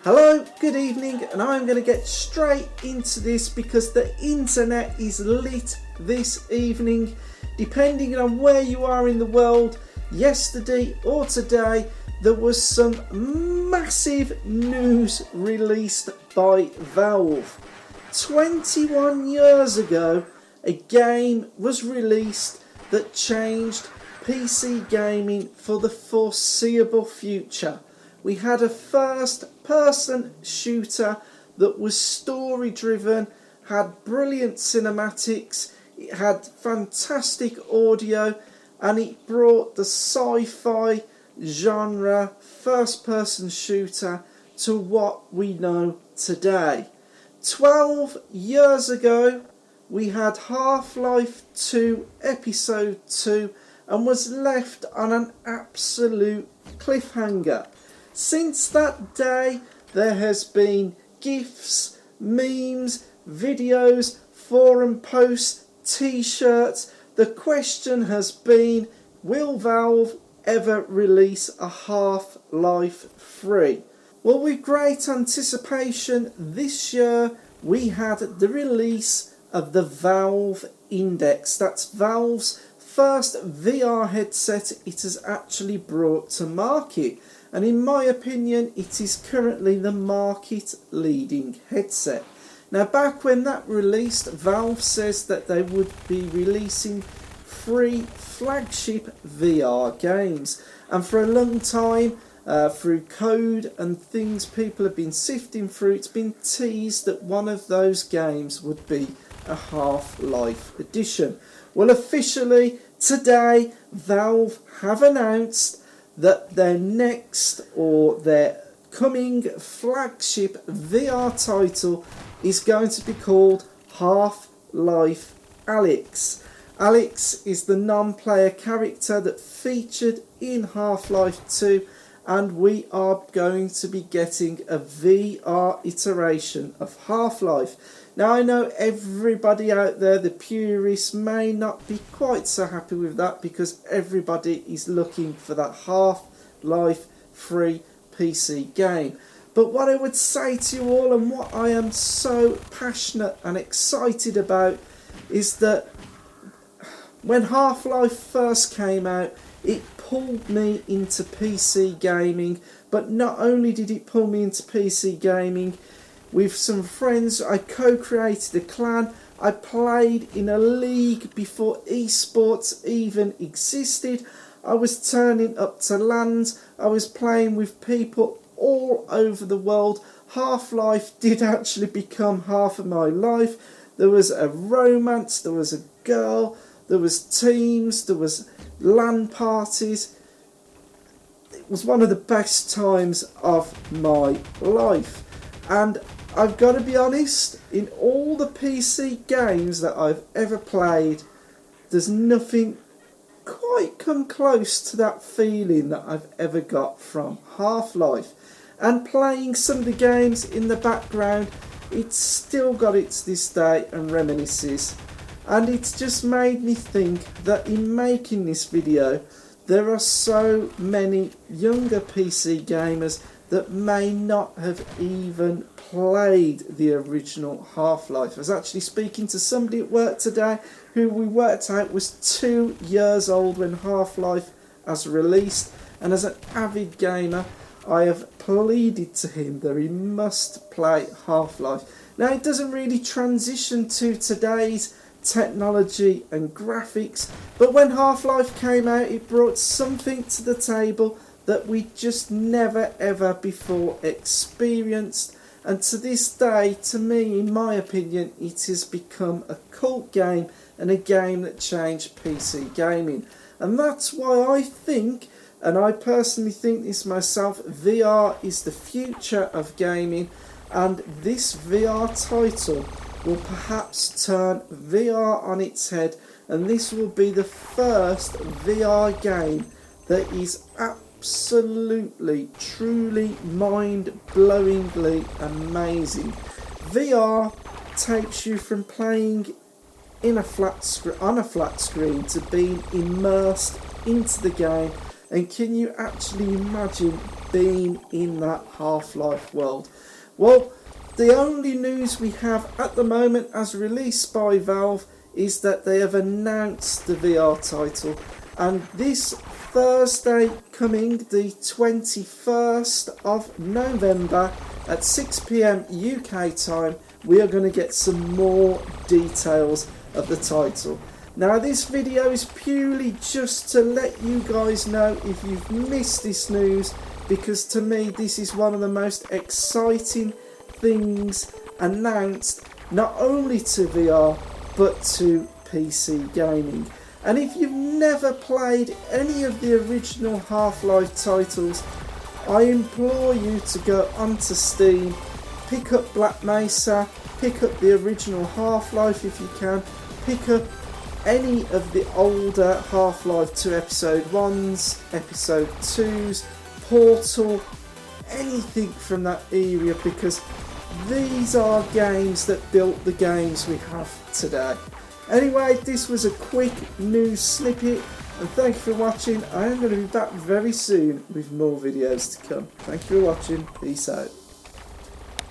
Hello, good evening, and I'm going to get straight into this because the internet is lit this evening. Depending on where you are in the world, yesterday or today, there was some massive news released by Valve. 21 years ago, a game was released that changed PC gaming for the foreseeable future. We had a first-person shooter that was story-driven, had brilliant cinematics, it had fantastic audio, and it brought the sci-fi genre first-person shooter to what we know today. 12 years ago, we had Half-Life 2 Episode 2 and was left on an absolute cliffhanger. Since that day, there has been GIFs, memes, videos, forum posts, t-shirts. The question has been, will Valve ever release a Half-Life 3? Well, with great anticipation, this year we had the release of the Valve Index. That's Valve's first VR headset it has actually brought to market. And in my opinion, it is currently the market-leading headset. Now, back when that released, Valve says that they would be releasing 3 flagship VR games. And for a long time, through code and things people have been sifting through, it's been teased that one of those games would be a Half-Life edition. Well, officially, today, Valve have announced that their next or their coming flagship VR title is going to be called Half-Life Alyx. Alyx is the non-player character that featured in Half-Life 2, and we are going to be getting a VR iteration of Half-Life. Now, I know everybody out there, the purists, may not be quite so happy with that because everybody is looking for that Half-Life 3 PC game. But what I would say to you all, and what I am so passionate and excited about, is that when Half-Life first came out, it pulled me into PC gaming. But not only did it pull me into PC gaming, with some friends, I co-created a clan. I played in a league before esports even existed. I was turning up to LANs. I was playing with people all over the world. Half-Life did actually become half of my life. There was a romance, there was a girl, there was teams, there was LAN parties. It was one of the best times of my life. And I've got to be honest, in all the PC games that I've ever played, there's nothing quite come close to that feeling that I've ever got from Half-Life. And playing some of the games in the background, it's still got it to this day and reminisces. And it's just made me think that in making this video, there are so many younger PC gamers that may not have even played the original Half-Life. I was actually speaking to somebody at work today who we worked out was 2 years old when Half-Life was released, and as an avid gamer I have pleaded to him that he must play Half-Life. Now, it doesn't really transition to today's technology and graphics, but when Half-Life came out, it brought something to the table that we just never ever before experienced. And to this day, to me, in my opinion, it has become a cult game and a game that changed PC gaming. And that's why I think, and I personally think this myself, VR is the future of gaming, and this VR title will perhaps turn VR on its head, and this will be the first VR game that is absolutely, truly, mind-blowingly amazing. VR takes you from playing on a flat screen to being immersed into the game And can you actually imagine being in that Half-Life world? Well, the only news we have at the moment as released by Valve is that they have announced the VR title, and this Thursday coming, the 21st of November at 6 PM UK time, we are going to get some more details of the title. Now this video is purely just to let you guys know if you've missed this news, because to me this is one of the most exciting things announced, not only to VR but to PC gaming. And if you've never played any of the original Half-Life titles, I implore you to go onto Steam, pick up Black Mesa, pick up the original Half-Life if you can, pick up any of the older Half-Life 2 Episode 1s, Episode 2s, Portal, anything from that era, because these are games that built the games we have today. Anyway, this was a quick news snippet, and thank you for watching. I am going to be back very soon with more videos to come. Thank you for watching. Peace out.